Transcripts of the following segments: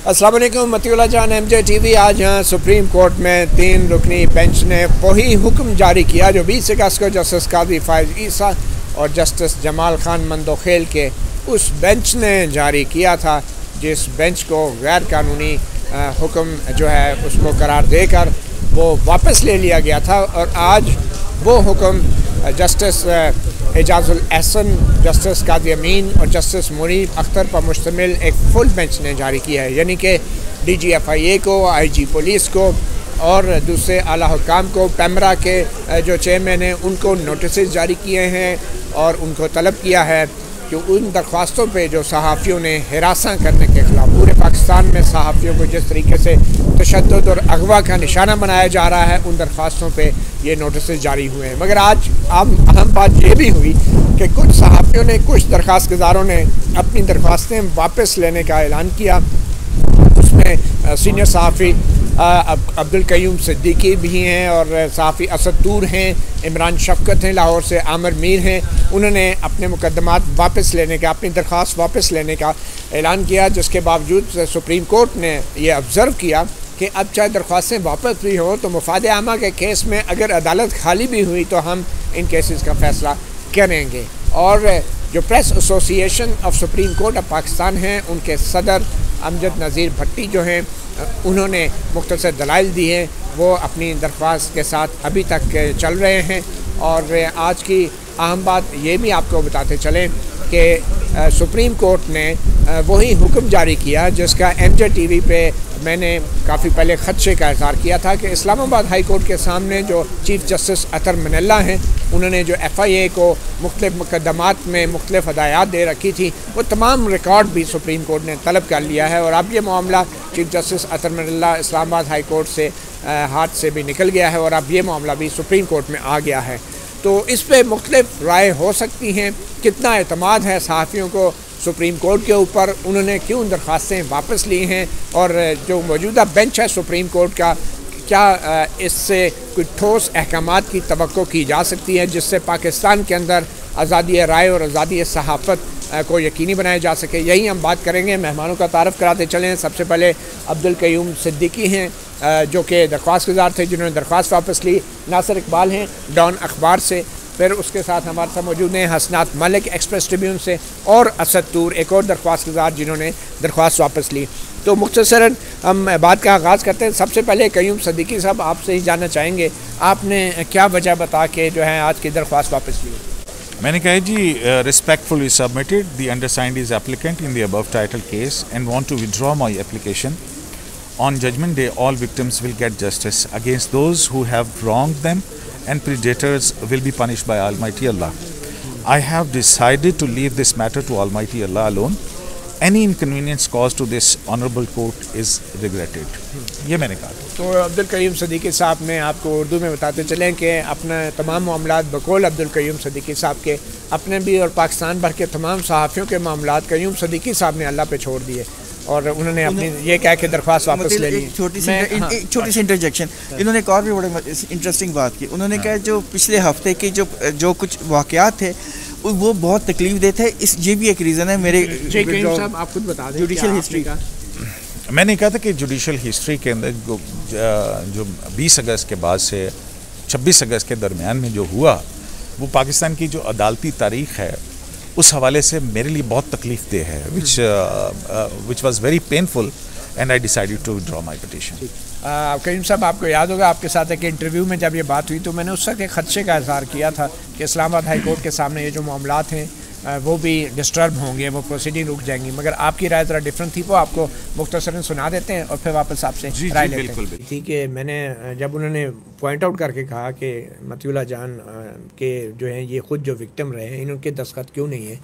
अस्सलाम वालेकुम। मतीउल्लाह जान MJ TV। आज यहाँ सुप्रीम कोर्ट में 3 रुकनी बेंच ने वही हुक्म जारी किया जो 20 अगस्त को जस्टिस कादी फायज ईसा और जस्टिस जमाल खान मंदोखेल के उस बेंच ने जारी किया था, जिस बेंच को गैर कानूनी हुक्म जो है उसको करार देकर वो वापस ले लिया गया था। और आज वो हुक्म जस्टिस एजाजुल एहसन, जस्टिस कादी अमीन और जस्टिस मुनीब अख्तर पर मुश्तमिल एक फुल बेंच ने जारी किया है। यानी कि DGFIA को, IG पुलिस को और दूसरे आला हुक्काम को, पैमरा के जो चेयरमैन हैं उनको नोटिस जारी किए हैं और उनको तलब किया है कि उन दरख्वास्तों पे जो सहाफ़ियों ने हिरासा करने के ख़िलाफ़, पूरे पाकिस्तान में सहाफ़ियों को जिस तरीके से तशद्दुद और अगवा का निशाना बनाया जा रहा है, उन दरख्वास्तों पे ये नोटिस जारी हुए हैं। मगर आज अहम बात ये भी हुई कि कुछ सहाफ़ियों ने, कुछ दरख्वास्त गुज़ारों ने अपनी दरख्वास्तें वापस लेने का ऐलान किया। उसमें सीनियर सहाफ़ी अब्दुल कयूम सिद्दीकी भी हैं और सहाफ़ी असद तूर हैं, इमरान शफ़कत हैं लाहौर से, आमिर मीर हैं। उन्होंने अपने मुकदमात वापस लेने का, अपनी दरख्वास्त वापस लेने का ऐलान किया, जिसके बावजूद सुप्रीम कोर्ट ने ये ऑब्ज़र्व किया कि अब चाहे दरख्वास्तें वापस भी हों तो मुफाद आमा के केस में अगर अदालत खाली भी हुई तो हम इन केसेस का फ़ैसला करेंगे। और जो press association of supreme court of Pakistan हैं, उनके सदर अमजद नज़ीर भट्टी जो हैं, उन्होंने मुख्तसर दलाइल दी हैं, वो अपनी दरख्वास्त के साथ अभी तक चल रहे हैं। और आज की अहम बात ये भी आपको बताते चलें कि सुप्रीम कोर्ट ने वही हुक्म जारी किया जिसका MJ TV पे मैंने काफ़ी पहले ख़दशे का इज़हार किया था कि इस्लामाबाद हाई कोर्ट के सामने जो चीफ जस्टिस अतर मनल्ला हैं, उन्होंने जो FIA को मुख्तलिफ़ मुकदमात में मुख्तलिफ़ हदायत दे रखी थी, वो तमाम रिकॉर्ड भी सुप्रीम कोर्ट ने तलब कर लिया है। और अब ये मामला चीफ जस्टिस अतर मनल्ला इस्लामाबाद हाई कोर्ट से हाथ से भी निकल गया है और अब ये मामला भी सुप्रीम कोर्ट में आ गया है। तो इस पर मुख्तलिफ़ राय हो सकती हैं, कितना एतमाद है सहाफ़ियों को सुप्रीम कोर्ट के ऊपर, उन्होंने क्यों दरख्वास्तें वापस ली हैं, और जो मौजूदा बेंच है सुप्रीम कोर्ट का, क्या इससे कुछ ठोस अहकामात की तवक्को की जा सकती है जिससे पाकिस्तान के अंदर आज़ादी राय और आज़ादी सहाफ़त को यकीनी बनाया जा सके। यही हम बात करेंगे। मेहमानों का तारफ़ कराते चलें। सबसे पहले अब्दुल कयूम सिद्दीकी हैं जो कि दरख्वास्त गुज़ार थे, जिन्होंने दरख्वास्त वापस ली। नासिर इकबाल हैं डॉन अखबार से। फिर उसके साथ हमारे साथ मौजूद हैं हसनात मलिक एक्सप्रेस ट्रिब्यून से, और असद तूर एक और दरख्वास्त गुज़ार जिन्होंने दरख्वास्त वापस ली। तो मुख्तसरन हम बात का आगाज़ करते हैं। सबसे पहले कयूम सिद्दीकी साहब, आपसे ही जानना चाहेंगे, आपने क्या वजह बता के जो है आज की दरख्वास्त वापस ली? मैंने कहा जी, respectfully submitted the undersigned is applicant in the above title case and want to withdraw my application. On judgment day, all victims will get justice. Against those who have wronged them and predators will be punished by Almighty Allah. I have decided to leave this matter to Almighty Allah alone. Any inconvenience caused to this honorable court is regretted. ये मैंने कहा। तो अब्दुल कयूम सिद्दीकी साहब ने आपको उर्दू में बताते चलें कि अपने तमाम मामलात बकौल अब्दुल कयूम सिद्दीकी साहब के, अपने भी और पाकिस्तान भर के तमाम सहाफ़ियों के मामलात कयूम सिद्दीकी साहब ने अल्लाह पे छोड़ दिए और उन्होंने अपनी ये कह के दरख्वास्त वापस ले ली। छोटी सी इंटरजेक्शन, इन्होंने एक और भी बड़े इंटरेस्टिंग बात की। उन्होंने कहा जो पिछले हफ्ते की जो कुछ वाक़यात थे वो बहुत तकलीफ देते हैं। इस ये भी एक रीज़न है। मेरे साहब आप खुद बता दें जुडिशल हिस्ट्री का। मैंने कहा था कि जुडिशल हिस्ट्री के अंदर जो 20 अगस्त के बाद से 26 अगस्त के दरमियान में जो हुआ, वो पाकिस्तान की जो अदालती तारीख़ है उस हवाले से मेरे लिए बहुत तकलीफ देह है, which was very painful and I decided to withdraw my petition. Qayyum साहब, आपको याद होगा आपके साथ एक इंटरव्यू में जब ये बात हुई तो मैंने उस वक्त एक खदशे का इज़हार किया था कि इस्लामाबाद हाई कोर्ट के सामने ये जो मामलात हैं वो भी डिस्टर्ब होंगे, वो प्रोसीडिंग रुक जाएंगी। मगर आपकी राय ज़रा डिफरेंट थी, वो आपको मुख्तसरन सुना देते हैं और फिर वापस आपसे राय लेते हैं। ठीक है। मैंने जब उन्होंने पॉइंट आउट करके कहा कि मतीउल्लाह जान के जो हैं ये ख़ुद जो विक्टिम रहे हैं, इनके दस्तखत क्यों नहीं है,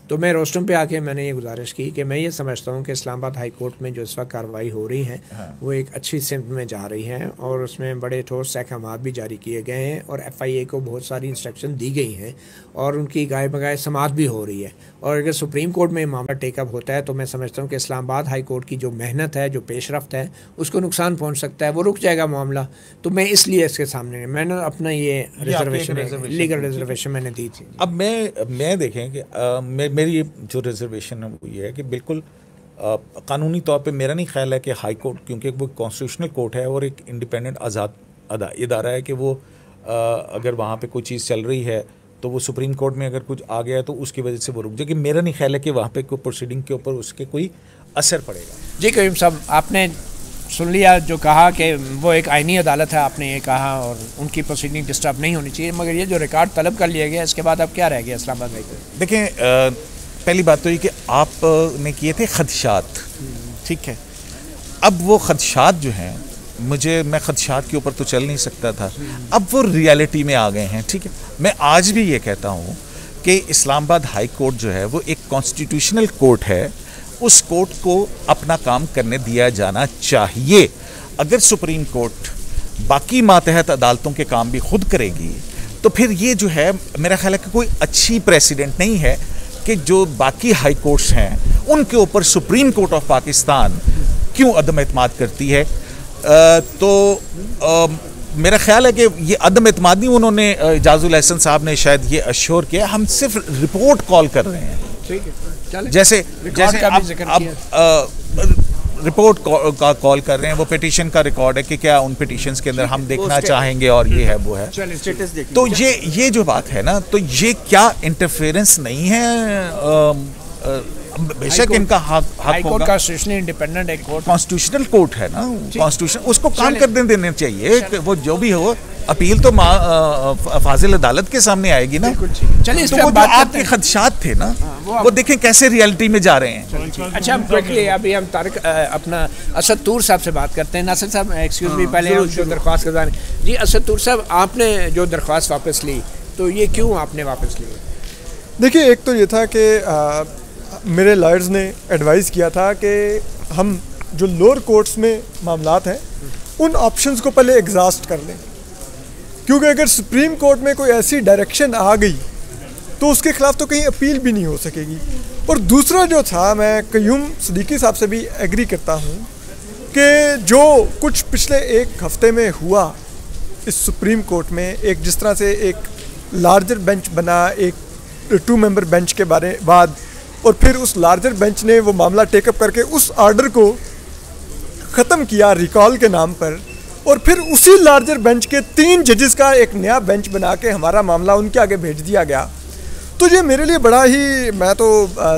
तो मैं रोस्टम पे आके मैंने ये गुजारिश की कि मैं ये समझता हूँ कि इस्लामाबाद हाई कोर्ट में जो इस वक्त कार्रवाई हो रही है वो एक अच्छी सिमत में जा रही है और उसमें बड़े ठोस अहकामात भी जारी किए गए हैं और FIA को बहुत सारी इंस्ट्रक्शन दी गई हैं और उनकी गाय बगाए समात भी हो रही है। और अगर सुप्रीम कोर्ट में मामला टेकअप होता है तो मैं समझता हूँ कि इस्लामाबाद हाई कोर्ट की जो मेहनत है, जो पेशरफ्त है, उसको नुकसान पहुँच सकता है, वो रुक जाएगा मामला। तो मैं इसलिए इसके सामने मैंने अपना ये रिजर्वेशन, लीगल रिजर्वेशन मैंने दी थी। अब मैं देखें कि मेरी जो रिजर्वेशन है वो ये है कि बिल्कुल कानूनी तौर पे मेरा नहीं ख्याल है कि हाई कोर्ट, क्योंकि वो कॉन्स्टिट्यूशनल कोर्ट है और एक इंडिपेंडेंट आज़ाद इदारा है, कि वो अगर वहाँ पे कोई चीज़ चल रही है तो वो सुप्रीम कोर्ट में अगर कुछ आ गया है तो उसकी वजह से वो रुक जाएगी। मेरा नहीं ख्याल है कि वहाँ पे कोई प्रोसीडिंग के ऊपर उसके कोई असर पड़ेगा। जी करीम साहब, आपने सुन लिया जो कहा कि वो एक आइनी अदालत है, आपने ये कहा, और उनकी प्रोसीडिंग डिस्टर्ब नहीं होनी चाहिए, मगर ये जो रिकॉर्ड तलब कर लिया गया इसके बाद अब क्या रह गया इस्लामाबाद हाई कोर्ट? देखें, पहली बात तो ये कि आपने किए थे खदशात, ठीक है। अब वो खदशात जो हैं, मैं खदशात के ऊपर तो चल नहीं सकता था, अब वो रियलिटी में आ गए हैं, ठीक है। मैं आज भी ये कहता हूँ कि इस्लामाबाद हाई कोर्ट जो है वो एक कॉन्स्टिट्यूशनल कोर्ट है, उस कोर्ट को अपना काम करने दिया जाना चाहिए। अगर सुप्रीम कोर्ट बाकी मातहत अदालतों के काम भी खुद करेगी तो फिर ये जो है मेरा ख्याल है कि कोई अच्छी प्रेसिडेंट नहीं है कि जो बाकी हाई कोर्ट्स हैं उनके ऊपर सुप्रीम कोर्ट ऑफ पाकिस्तान क्यों अदम एतमाद करती है। मेरा ख्याल है कि ये अदम एतमादी उन्होंने इजाजुल अहसन साहब ने शायद ये अश्योर किया, हम सिर्फ रिपोर्ट कॉल कर रहे हैं, ठीक है। जैसे अब रिपोर्ट का कॉल कर रहे हैं, वो पिटीशन का रिकॉर्ड है कि क्या उन पिटीशंस के अंदर हम देखना चाहेंगे और ये है वो है। तो ये जो बात है ना, तो ये क्या इंटरफेरेंस नहीं है। बेशक इनका हक होगा, कॉन्स्टिट्यूशनली इंडिपेंडेंट एक कोर्ट, कॉन्स्टिट्यूशनल कोर्ट है ना, कॉन्स्टिट्यूशन उसको काम कर देने चाहिए। वो जो भी हो, अपील तो फाजिल अदालत के सामने आएगी ना। चलिए, तो वो जो आपके खदशात थे ना, वो देखें कैसे रियलिटी में जा रहे हैं। अच्छा, हम क्विकली अभी हम तारिक अपना असद तूर साहब से बात करते हैं। नासिर साहब, एक्सक्यूज मी, पहले हम जो दरख्वास्त कर जी, असद तूर साहब, आपने जो दरख्वास्त वापस ली तो ये क्यों आपने वापस ली? देखिए, एक तो ये था कि मेरे लॉयर्स ने एडवाइस किया था कि हम जो लोअर कोर्ट्स में मामलात हैं उन ऑप्शंस को पहले एग्जॉस्ट कर लें, क्योंकि अगर सुप्रीम कोर्ट में कोई ऐसी डायरेक्शन आ गई तो उसके खिलाफ तो कहीं अपील भी नहीं हो सकेगी। और दूसरा जो था, मैं कयूम सिद्दीकी साहब से भी एग्री करता हूँ कि जो कुछ पिछले एक हफ्ते में हुआ इस सुप्रीम कोर्ट में, एक जिस तरह से एक लार्जर बेंच बना एक 2 मेंबर बेंच के बाद, और फिर उस लार्जर बेंच ने वो मामला टेकअप करके उस ऑर्डर को ख़त्म किया रिकॉल के नाम पर, और फिर उसी लार्जर बेंच के 3 जजेस का एक नया बेंच बना के हमारा मामला उनके आगे भेज दिया गया। तो ये मेरे लिए बड़ा ही, मैं तो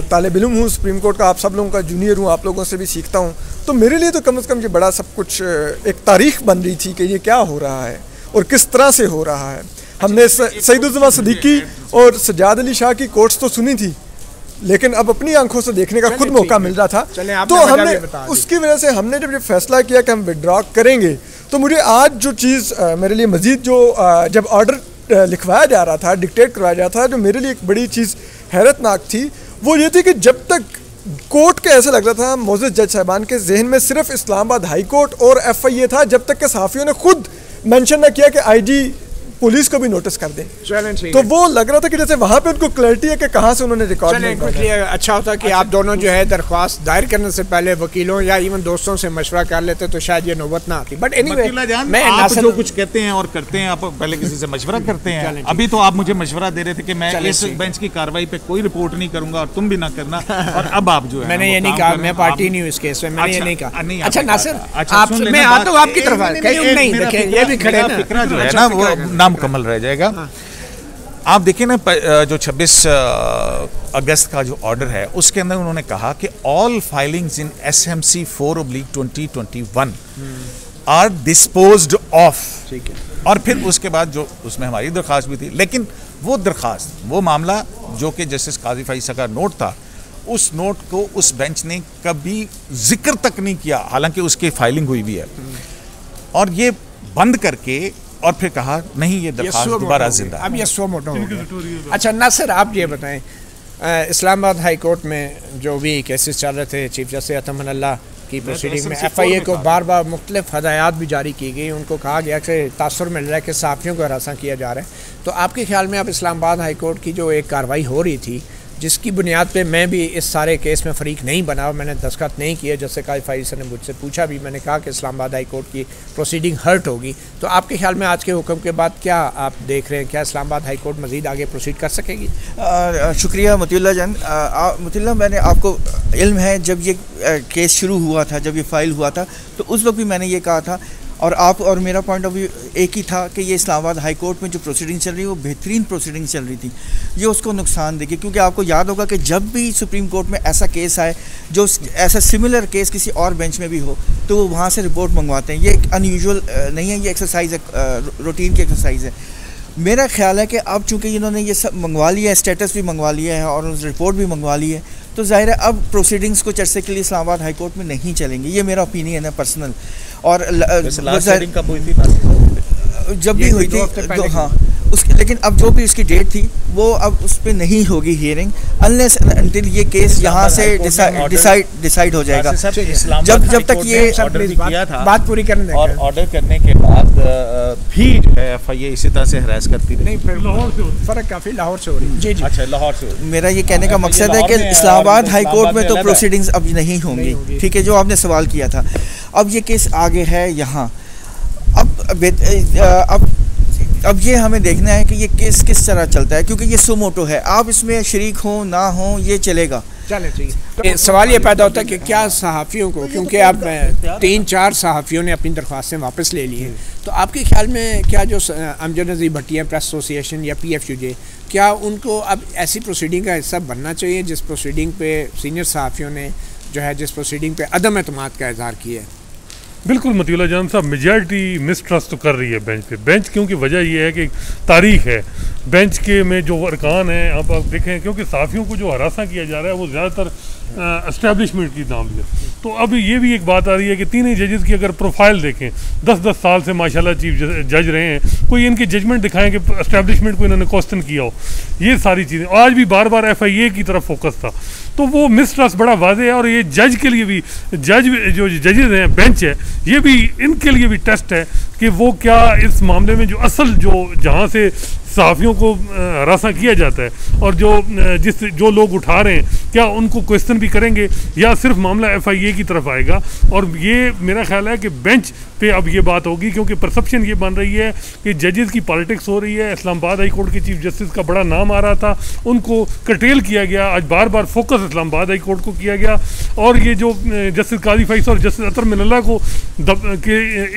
तालिब इल्म हूँ सुप्रीम कोर्ट का, आप सब लोगों का जूनियर हूँ, आप लोगों से भी सीखता हूँ, तो मेरे लिए तो कम से कम ये बड़ा सब कुछ एक तारीख बन रही थी कि ये क्या हो रहा है और किस तरह से हो रहा है। हमने सईदुज़्ज़मा सिद्दीकी और सज्जाद अली शाह की कोर्ट्स तो सुनी थी, लेकिन अब अपनी आंखों से देखने का खुद मौका मिल रहा था। तो हमने उसकी वजह से हमने जब ये फैसला किया कि हम विड्रॉ करेंगे, तो मुझे आज जो चीज़ मेरे लिए मज़ीद जो जब ऑर्डर लिखवाया जा रहा था, डिक्टेट करवाया जा रहा था, जो मेरे लिए एक बड़ी चीज़ हैरतनाक थी वो ये थी कि जब तक कोर्ट के ऐसे लग रहा था मोअज़्ज़ज़ जज साहिबान के जहन में सिर्फ इस्लामाबाद हाई कोर्ट और FIA था, जब तक के सहाफ़ियों ने खुद मेंशन न किया कि IG पुलिस को भी नोटिस कर दें, तो वो लग रहा था कि जैसे वहाँ पे उनको क्लैरिटी है कि कहाँ से उन्होंने रिकॉर्ड किया। अच्छा होता कि आप दोनों जो है दरख्वास्त दायर करने से पहले वकीलों या इवन दोस्तों से मशवरा कर लेते तो शायद ये नौबत ना आती। बट एनीवे, मैं आप जो कुछ कहते हैं और करते हैं, आप पहले किसी से मशवरा करते हैं। अभी तो आप मुझे मशवरा दे रहे थे कि मैं इस बेंच की कार्रवाई पे कोई रिपोर्ट नहीं करूंगा और तुम भी ना करना, और अब आप जो है, मैंने ये नहीं कहा, मैं पार्टी नहीं हूँ इस केस में, मैंने ये नहीं कहा। अच्छा नासिर, मैं आता हूँ आपकी तरफ, नहीं देखिए ये भी खड़े ना, फिक्रा जो है ना वो नामुकम्मल रह जाएगा। आप देखिए ना, जो 26 अगस्त का जो ऑर्डर है उसके अंदर उन्होंने कहा कि all filings in SMC 4/2021 are disposed off, ठीक है। और फिर उसके बाद जो उसमें हमारी दरख्वास्त भी थी, लेकिन वो दरख्वास्त, वो मामला जो कि जस्टिस काजी फाइसा का नोट था, उस नोट को उस बेंच ने कभी जिक्र तक नहीं किया, हालांकि उसकी फाइलिंग हुई भी है, और ये बंद करके और फिर कहा नहीं ये दरख्वास्त दोबारा जिंदा। अब ये सो मोटो हो गया। अच्छा नासिर, आप ये बताएं, इस्लामाबाद हाई कोर्ट में जो भी केसेस चल रहे थे, चीफ जस्टिस अतम अल्लाह की प्रोसीडिंग में FIA को बार बार मुख्तलिफ हदायत भी जारी की गई, उनको कहा गया कि तासुर मिल रहा है कि सहाफ़ियों को हरासा किया जा रहा है। तो आपके ख्याल में अब इस्लामाबाद हाई कोर्ट की जो एक कार्रवाई हो रही थी, जिसकी बुनियाद पे मैं भी इस सारे केस में फ़रीक नहीं बना, मैंने दस्तखत नहीं किए। जैसे काजी फैसल ने मुझसे पूछा भी, मैंने कहा कि इस्लामाबाद हाई कोर्ट की प्रोसीडिंग हर्ट होगी। तो आपके ख्याल में आज के हुक्म के बाद क्या आप देख रहे हैं, क्या इस्लामाबाद हाई कोर्ट मज़ीद आगे प्रोसीड कर सकेगी? शुक्रिया मतियुल्लाह जान। मतियुल्लाह, मैंने आपको इल्म है जब ये केस शुरू हुआ था, जब ये फाइल हुआ था, तो उस वक्त भी मैंने ये कहा था, और आप और मेरा पॉइंट ऑफ व्यू एक ही था कि ये इस्लामाबाद हाई कोर्ट में जो प्रोसीडिंग चल रही है वो बेहतरीन प्रोसीडिंग चल रही थी। ये उसको नुकसान देगी, क्योंकि आपको याद होगा कि जब भी सुप्रीम कोर्ट में ऐसा केस आए, जो ऐसा सिमिलर केस किसी और बेंच में भी हो, तो वो वहाँ से रिपोर्ट मंगवाते हैं। ये एक अनयूजुअल नहीं है, ये एक्सरसाइज है, रूटीन की एक्सरसाइज है। मेरा ख्याल है कि अब चूँकि इन्होंने ये सब मंगवा लिया है, स्टेटस भी मंगवा लिया है और रिपोर्ट भी मंगवा ली है, तो ज़ाहिर है अब प्रोसीडिंग्स कुछ अरसे के लिए इस्लामाबाद हाई कोर्ट में नहीं चलेंगे। ये मेरा ओपिनियन है पर्सनल। और जब भी हुई थी हाँ उसकी, लेकिन अब जो भी उसकी डेट थी वो अब उस पर नहीं होगी हियरिंग अनलेस अनटिल ये केस यहाँ से डिसाइड हो जाएगा। जब तक ये किया था, बात पूरी करने और ऑर्डर करने के बाद भी जो है FIA इसी तरह से हरास करती रही। नहीं, फिर लाहौर से फ़र्क काफ़ी लाहौर से हो रही। जी जी, अच्छा, लाहौर से। मेरा ये कहने का मकसद है कि इस्लामाबाद हाई कोर्ट में तो प्रोसीडिंग्स अब नहीं होंगी, ठीक है, जो आपने सवाल किया था। अब ये केस आगे है यहाँ। अब ये हमें देखना है कि ये केस किस तरह चलता है, क्योंकि ये सुमोटो है, आप इसमें शरीक हो ना हो ये चलेगा। चले ठीक है। तो सवाल ये पैदा होता है कि क्या सहाफ़ियों को, क्योंकि अब 3-4 सहाफ़ियों ने अपनी दरख्वास्तें वापस ले ली हैं, तो आपके ख्याल में क्या जो अमजद नज़ीर भट्टिया प्रेस एसोसिएशन या PFUJ, क्या उनको अब ऐसी प्रोसीडिंग का हिस्सा बनना चाहिए जिस प्रोसीडिंग पे सीनियर सहाफ़ियों ने जो है जिस प्रोसीडिंग पे अदम एतमाद का इज़हार किया है? बिल्कुल मतियुल्लाह जान साहब, मेजॉरिटी मिसट्रस्ट तो कर रही है बेंच पे। बेंच क्योंकि वजह ये है कि तारीख है बेंच के में जो अरकान हैं, आप देखें, क्योंकि साफ़ियों को जो हरासा किया जा रहा है वो ज़्यादातर एस्टेब्लिशमेंट की नाम लिया। तो अब ये भी एक बात आ रही है कि तीनों जजेस की अगर प्रोफाइल देखें, 10-10 साल से माशाल्लाह चीफ जज रहे हैं, कोई इनकी जजमेंट दिखाएं कि एस्टेब्लिशमेंट को इन्होंने क्वेश्चन किया हो, ये सारी चीज़ें। आज भी बार बार FIA की तरफ फोकस था, तो वो मिसट्रस्ट बड़ा वाज़ेह है। और ये जज के लिए भी, जो जजेस हैं, बेंच है, ये भी इनके लिए भी टेस्ट है कि वो क्या इस मामले में जो असल जहाँ से सहाफ़ियों को हरासा किया जाता है और जो लोग उठा रहे हैं, क्या उनको क्वेश्चन भी करेंगे या सिर्फ मामला FIA की तरफ आएगा। और ये मेरा ख्याल है कि बेंच पे अब ये बात होगी, क्योंकि परसेप्शन ये बन रही है कि जजेस की पॉलिटिक्स हो रही है। इस्लामाबाद हाई कोर्ट के चीफ जस्टिस का बड़ा नाम आ रहा था, उनको कर्टेल किया गया, आज बार बार फोकस इस्लामाबाद हाई कोर्ट को किया गया। और ये जो जस्टिस काजी फैसल और जस्टिस अतर मिनल्ला को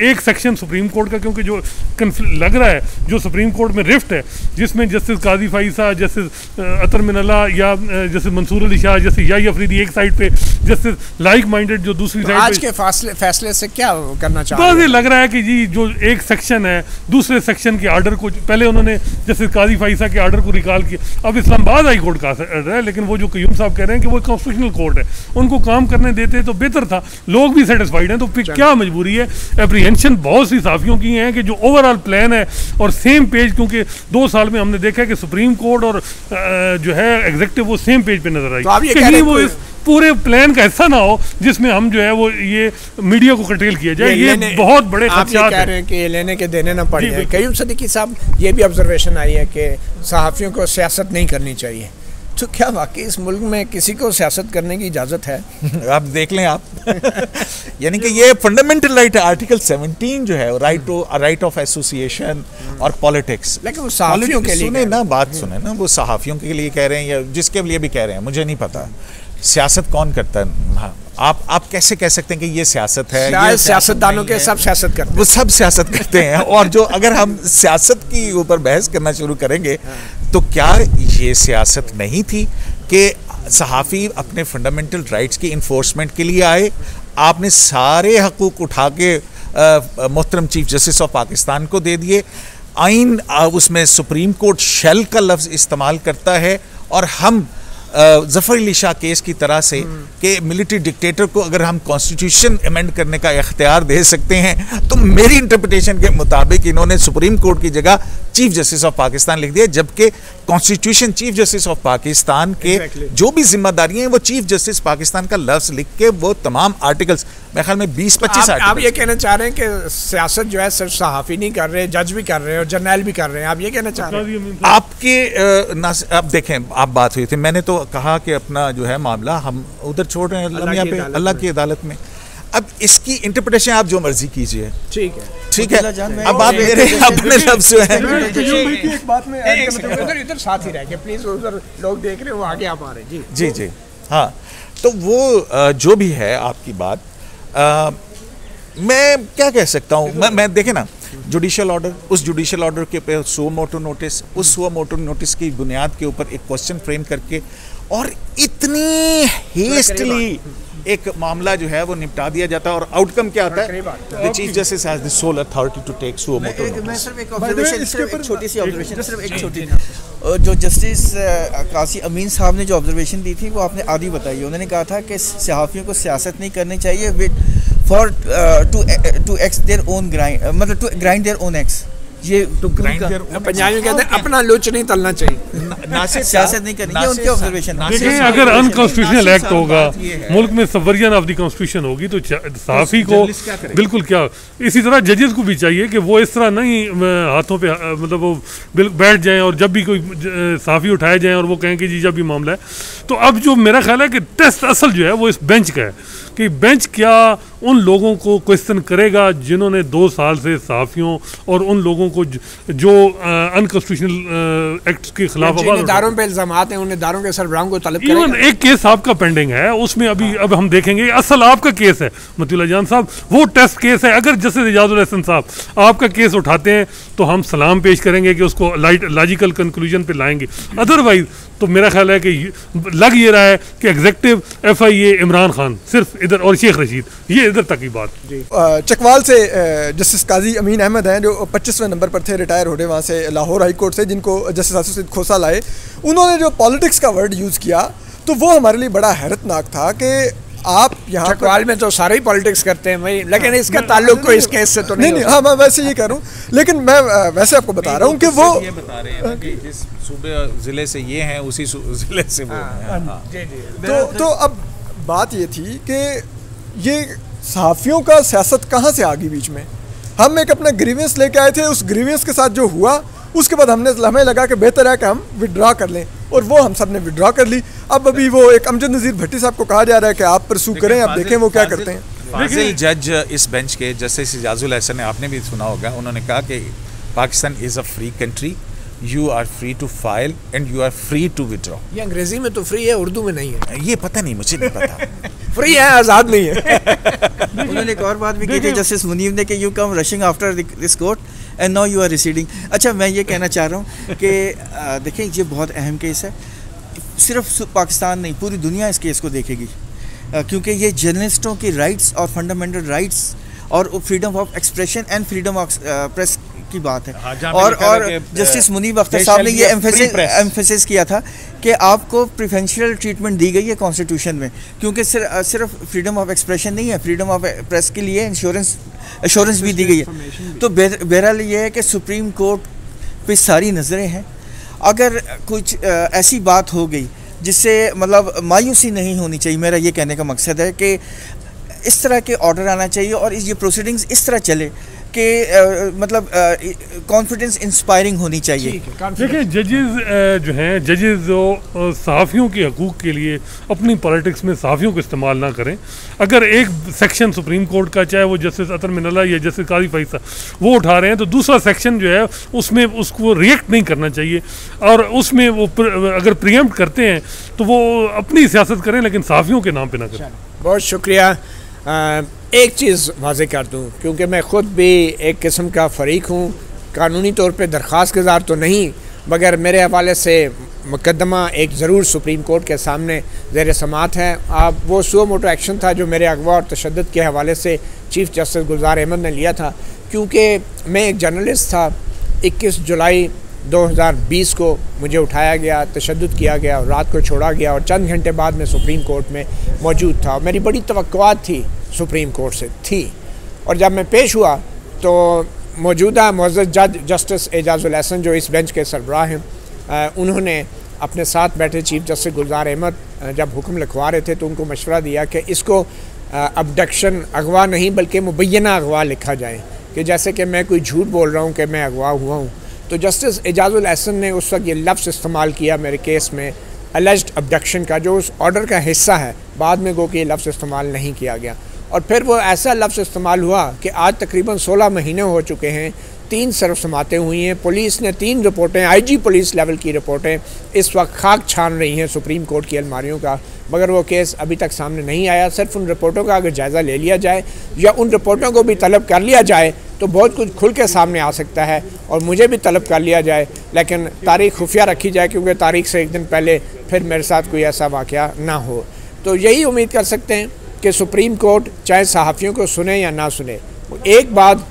एक सेक्शन सुप्रीम कोर्ट का, क्योंकि जो लग रहा है जो सुप्रीम कोर्ट में रिफ्ट है, जिसमें जस्टिस काजी फैसल, जस्टिस अतर मिनल्ला या जस्टिस मंसूर अली शाह, जस्टिस याही अफरीदी एक साइड पे, जस्टिस लाइक माइंडेड जो दूसरी साइड पे। आज के फैसले से क्या करना चाह रहे हैं? ये लग रहा है कि जी जो एक सेक्शन है दूसरे सेक्शन के आर्डर को, पहले उन्होंने जस्टिस काजी फैसल के आर्डर को रिकॉल किया, अब इस्लामाबाद हाई कोर्ट का आर्डर है। लेकिन वो जो कयूम साहब कह रहे हैं कि वो कॉन्स्टिट्यूशनल कोर्ट है, उनको काम करने देते तो बेहतर था, लोग भी सेटिस्फाइड हैं। तो फिर क्या मजबूरी है? एप्रीहेंशन बहुत सी साफियों की हैं कि जो ओवरऑल प्लान है और सेम पेज, क्योंकि 2 साल में हमने देखा कि सुप्रीम कोर्ट और जो है एग्जीक्यूटिव वो सेम पेज पे नजर आई, कहीं वो इस पूरे प्लान का हिस्सा ना हो जिसमें हम जो है वो ये मीडिया को कर्टेल किया जाए। ये बहुत बड़े खदशात कह रहे हैं कि लेने के देने ना पड़ जाए। कयूम सदीकी साहब, ये भी ऑब्जर्वेशन आई है कि सहाफ़ियों को सियासत नहीं करनी चाहिए, तो क्या वाकई इस मुल्क में किसी को सियासत करने की इजाज़त है? आप देख लें आप यानी कि ये फंडामेंटल राइट है, आर्टिकल 17 जो है, राइट ऑफ एसोसिएशन और पॉलिटिक्स। लेकिन वो सहाफ़ियों के लिए सुने ना, बात सुने ना, वो सहाफ़ियों के लिए कह रहे हैं या जिसके लिए भी कह रहे हैं, मुझे नहीं पता सियासत कौन करता है। हाँ, आप कैसे कह सकते हैं कि ये सियासत है? ये सियासतदानों के सब सियासत करते हैं, वो सब सियासत करते हैं। और जो अगर हम सियासत की ऊपर बहस करना शुरू करेंगे तो क्या ये सियासत नहीं थी कि सहाफ़ी अपने फंडामेंटल राइट्स की इन्फोर्समेंट के लिए आए? आपने सारे हकूक़ उठा के मोहतरम चीफ जस्टिस ऑफ पाकिस्तान को दे दिए। आइन उसमें सुप्रीम कोर्ट शेल का लफ्ज़ इस्तेमाल करता है, और हम ज़फ़र अली शाह केस की तरह से कि मिलिट्री डिक्टेटर को अगर हम कॉन्स्टिट्यूशन अमेंड करने का इख्तियार दे सकते हैं, तो मेरी इंटरप्रिटेशन के मुताबिक इन्होंने सुप्रीम कोर्ट की जगह चीफ जस्टिस ऑफ पाकिस्तान लिख दिया, जबकि constitution chief justice of Pakistan के जो भी जिम्मेदारी हैं वो चीफ जस्टिस पाकिस्तान का लफ्ज लिख के वो तमाम आर्टिकल्स, मेरे ख्याल में 20-25 आप ये कहना चाह रहे हैं कि सियासत जो है सिर्फ सहाफ़ी नहीं कर रहे, जज भी कर रहे हैं और जर्नैल भी कर रहे हैं, आप ये कहना चाह रहे हैं? आपके अब देखें, आप बात हुई थी, मैंने तो कहा कि अपना जो है मामला हम उधर छोड़ रहे हैं अल्लाह की अदालत में। अब इसकी इंटरप्रिटेशन आप जो मर्जी कीजिए, ठीक है। अब आप मेरे अपने लफ्ज़ जो है एक बात में इधर साथ ही रह के प्लीज, उधर लोग देख रहे हैं, वो आगे आप आ रहे हैं। जी हाँ, तो वो जो भी है आपकी बात, मैं क्या कह सकता हूँ, मैं देखे ना जुडिशल ऑर्डर, उस जुडिशल ऑर्डर के ऊपर सो मोटो नोटिस, उस सो मोटो नोटिस की बुनियाद के ऊपर एक क्वेश्चन फ्रेम करके और इतनी हेस्टली एक मामला जो है वो निपटा दिया जाता है, और आउटकम क्या आता है? The chief justice has the sole authority to take suo motu notice. मैं सिर्फ एक ऑब्जर्वेशन, सिर्फ एक छोटी सी ऑब्जर्वेशन, सिर्फ एक छोटी, जो जस्टिस कासी अमीन साहब ने जो ऑब्जर्वेशन दी थी वो आपने आधी बताई। उन्होंने कहा था कि सहाफ़ियों को सियासत नहीं करनी चाहिए with for to axe their own grind, मतलब to grind their own axe. ये तो पंजाबी में कहते हैं अपना लुच नहीं तलना चाहिए, सियासत नहीं करनी, ये उनके ऑब्जर्वेशन। देखिए, अगर अनकॉन्स्टिट्यूशनल एक्ट होगा, मुल्क में सबवर्जन ऑफ द कॉन्स्टिट्यूशन होगी, तो सहाफ़ी को बिल्कुल क्या, इसी तरह जजेस को भी चाहिए कि वो इस तरह नहीं हाथों पे मतलब वो बैठ जाएं और जब भी कोई सहाफ़ी उठाए जाएं और वो कहें कि जी जब भी मामला है। तो अब जो मेरा ख्याल है कि टेस्ट असल जो है वो इस बेंच का है कि बेंच क्या उन लोगों को क्वेश्चन करेगा जिन्होंने 2 साल से सहाफ़ियों और उन लोगों को जो अनकॉन्स्टिट्यूशनल एक्ट्स के खिलाफ इदारों पे इल्जामात हैं, उन इदारों के सरबराहों को तलब करेगा। इवन एक केस आपका पेंडिंग है, उसमें अभी अब हम देखेंगे असल आपका केस है मतीउल्लाह जान साहब, वो टेस्ट केस है। अगर जस्टिस इजाजुल हसन साहब आपका केस उठाते हैं तो हम सलाम पेश करेंगे कि उसको लॉजिकल कंक्लूजन पे लाएंगे, अदरवाइज तो मेरा ख्याल है कि लग ये रहा है कि एग्जेक्टिव FIA इमरान खान सिर्फ इधर और शेख रशीद, ये इधर तक की बात। चकवाल से जस्टिस काजी अमीन अहमद हैं जो 25वें नंबर पर थे, रिटायर हो रहे वहाँ से लाहौर हाई कोर्ट से, जिनको जस्टिस आसिफ खोसा लाए। उन्होंने जो पॉलिटिक्स का वर्ड यूज़ किया तो वो हमारे लिए बड़ा हैरतनाक था कि आप यहाँ चकवाल में तो सारे ही पॉलिटिक्स करते हैं भाई, लेकिन इसका ताल्लुक कोई इस केस से तो नहीं। हाँ, मैं वैसे ये कह रहा हूँ, लेकिन मैं वैसे आपको बता रहा हूँ कि वो ये बता रहे हैं कि जिस सूबे ज़िले से ये हैं उसी ज़िले से वो हैं। तो अब बात ये थी कि ये सहाफ़ियों का सियासत कहाँ से आ गई बीच में। हम एक अपना ग्रीवेंस लेके आए थे, उस ग्रीवेंस के साथ जो हुआ उसके बाद हमें लगा कि बेहतर है कि हम विड्रॉ कर लें, और वो हम सब ने विड्रॉ कर ली। अब अभी वो एक अमजद नज़ीर भट्टी साहब को कहा जा रहा है कि आप परसू करें, अब देखें वो क्या करते हैं। फाजिल जज इस बेंच के जस्टिस इजाजुल हसन ने, आपने भी सुना होगा, उन्होंने कहा कि Pakistan is a free country, you are free to file and you are free to withdraw. ये अंग्रेजी में तो फ्री है, उर्दू में नहीं है। ये पता नहीं, मुझे नहीं पता। फ्री है, आज़ाद नहीं है। उन्होंने एक और बात भी की थी जस्टिस मुनीब ने कि you come rushing after this court and now you are receding. अच्छा, मैं ये कहना चाह रहा हूँ कि देखें, ये बहुत अहम केस है, सिर्फ पाकिस्तान नहीं पूरी दुनिया इस केस को देखेगी, क्योंकि ये जर्नलिस्टों की राइट्स और फंडामेंटल राइट्स और freedom of expression and freedom of press की बात है। और जस्टिस मुनीब अख्तर साहब ने ये एम्फेसिस किया था कि आपको प्रिफरेंशियल ट्रीटमेंट दी गई है कॉन्स्टिट्यूशन में, क्योंकि सिर्फ फ्रीडम ऑफ एक्सप्रेशन नहीं है, फ्रीडम ऑफ प्रेस के लिए इंश्योरेंस भी दी गई है। तो बहरहाल ये है कि सुप्रीम कोर्ट पे सारी नज़रें हैं। अगर कुछ ऐसी बात हो गई जिससे मतलब मायूसी नहीं होनी चाहिए, मेरा ये कहने का मकसद है कि इस तरह के ऑर्डर आना चाहिए और ये प्रोसीडिंग्स इस तरह चले कि मतलब कॉन्फिडेंस इंस्पायरिंग होनी चाहिए। देखिए, जजेस जो सहाफ़ियों के हकूक़ के लिए अपनी पॉलिटिक्स में सहाफ़ियों को इस्तेमाल ना करें। अगर एक सेक्शन सुप्रीम कोर्ट का, चाहे वो जस्टिस अतर मिनल्ला या जस्टिस काजी फैसल वो उठा रहे हैं, तो दूसरा सेक्शन जो है उसमें उसको रिएक्ट नहीं करना चाहिए, और उसमें वो अगर प्रीएम्प्ट करते हैं तो वो अपनी सियासत करें, लेकिन सहाफ़ियों के नाम पर ना करें। बहुत शुक्रिया। एक चीज़ वाज़े कर दूँ, क्योंकि मैं ख़ुद भी एक किस्म का फ़रीक हूँ, कानूनी तौर पे दरख्वास्त गुज़ार तो नहीं, मगर मेरे हवाले से मुकदमा एक ज़रूर सुप्रीम कोर्ट के सामने ज़ेर समात है। आप वो सो मोटो एक्शन था जो मेरे अगवा और तशद्दुद के हवाले से चीफ़ जस्टिस गुलजार अहमद ने लिया था, क्योंकि मैं एक जर्नलिस्ट था। 21 जुलाई 2020 को मुझे उठाया गया, तशद्दुद किया गया और रात को छोड़ा गया, और चंद घंटे बाद मैं सुप्रीम कोर्ट में मौजूद था। मेरी बड़ी तवक्कुआत थी सुप्रीम कोर्ट से थी, और जब मैं पेश हुआ तो मौजूदा मुअज़्ज़ज़ जज जस्टिस एजाजुल हसन जो इस बेंच के सरबराह हैं, उन्होंने अपने साथ बैठे चीफ जस्टिस गुलजार अहमद जब हुक्म लिखवा रहे थे तो उनको मशवरा दिया कि इसको अबडक्शन अगवा नहीं बल्कि मुबैना अगवा लिखा जाए, कि जैसे कि मैं कोई झूठ बोल रहा हूँ कि मैं अगवा हुआ हूँ। तो जस्टिस एजाजुल एहसन ने उस वक्त ये लफ्ज़ इस्तेमाल किया मेरे केस में अलेज्ड अबडक्शन का, जो उस ऑर्डर का हिस्सा है। बाद में गो कि ये लफ्ज़ इस्तेमाल नहीं किया गया और फिर वो ऐसा लफ्ज़ इस्तेमाल हुआ कि आज तकरीबन 16 महीने हो चुके हैं, 3 सर्वसमातें हुई हैं, पुलिस ने 3 रिपोर्टें, IG पुलिस लेवल की रिपोर्टें इस वक्त खाक छान रही हैं सुप्रीम कोर्ट की अलमारियों का, मगर वो केस अभी तक सामने नहीं आया। सिर्फ उन रिपोर्टों का अगर जायज़ा ले लिया जाए या उन रिपोर्टों को भी तलब कर लिया जाए तो बहुत कुछ खुल के सामने आ सकता है और मुझे भी तलब कर लिया जाए, लेकिन तारीख खुफिया रखी जाए क्योंकि तारीख से एक दिन पहले फिर मेरे साथ कोई ऐसा वाक़या ना हो। तो यही उम्मीद कर सकते हैं कि सुप्रीम कोर्ट चाहे सहाफ़ियों को सुने या ना सुने, एक बात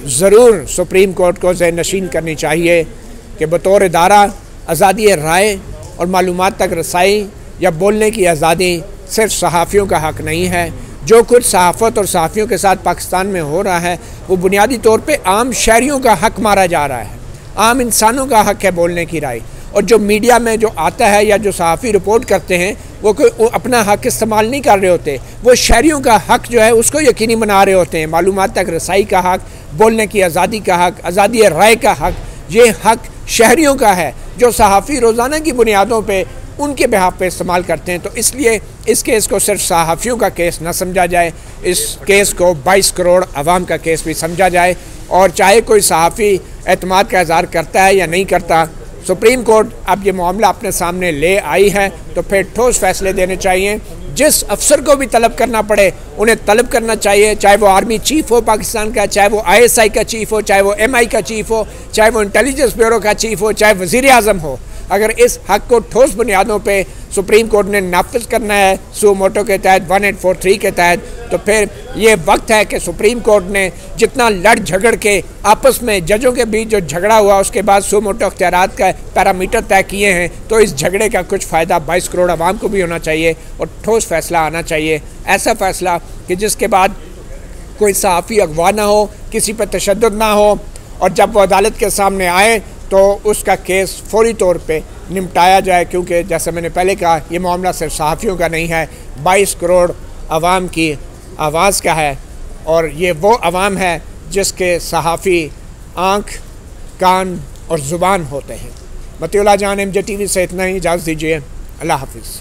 ज़रूर सुप्रीम कोर्ट को ज़हन नशीन करनी चाहिए कि बतौर इदारा आज़ादी राय और मालूमात तक रसाई या बोलने की आज़ादी सिर्फ सहाफ़ियों का हक़ नहीं है। जो कुछ सहाफ़त और सहाफ़ियों के साथ पाकिस्तान में हो रहा है वो बुनियादी तौर पे आम शहरियों का हक़ मारा जा रहा है, आम इंसानों का हक़ है बोलने की राय। और जो मीडिया में जो आता है या जो सहाफ़ी रिपोर्ट करते हैं वो कोई अपना हक़ इस्तेमाल नहीं कर रहे होते, वो शहरियों का हक़ जो है उसको यकीनी बना रहे होते हैं। मालूमात तक रसाई का हक़, बोलने की आज़ादी का हक़, आज़ादी राय का हक़, ये हक़ शहरियों का है जो सहाफ़ी रोज़ाना की बुनियादों पे उनके बिहाफ पे इस्तेमाल करते हैं। तो इसलिए इस केस को सिर्फ सहाफ़ियों का केस ना समझा जाए, इस केस को 22 करोड़ अवाम का केस भी समझा जाए। और चाहे कोई सहाफ़ी एतमाद का इज़हार करता है या नहीं करता, सुप्रीम कोर्ट अब ये मामला अपने सामने ले आई है तो फिर ठोस फैसले देने चाहिए। जिस अफसर को भी तलब करना पड़े उन्हें तलब करना चाहिए, चाहे वो आर्मी चीफ हो पाकिस्तान का, चाहे वो ISI का चीफ हो, चाहे वो MI का चीफ हो, चाहे वो इंटेलिजेंस ब्यूरो का चीफ हो, चाहे वज़ीर आज़म हो। अगर इस हक़ को ठोस बुनियादों पे सुप्रीम कोर्ट ने नाफिज करना है सो मोटो के तहत 1843 के तहत, तो फिर ये वक्त है कि सुप्रीम कोर्ट ने जितना लड़ झगड़ के आपस में जजों के बीच जो झगड़ा हुआ उसके बाद सो मोटो अख्तियारात का पैरामीटर तय किए हैं, तो इस झगड़े का कुछ फ़ायदा 22 करोड़ आवाम को भी होना चाहिए और ठोस फैसला आना चाहिए। ऐसा फ़ैसला कि जिसके बाद कोई सहाफ़ी अगवा ना हो, किसी पर तशद्दुद ना हो और जब वो अदालत के सामने आए तो उसका केस फौरी तौर पे निपटाया जाए, क्योंकि जैसे मैंने पहले कहा ये मामला सिर्फ सहाफ़ियों का नहीं है, 22 करोड़ आवाम की आवाज़ का है और ये वो आवाम है जिसके सहाफ़ी आँख, कान और ज़ुबान होते हैं। मतीउल्लाह जान MJ TV से इतना ही, इजाज़त दीजिए। अल्लाह हाफ़िज़।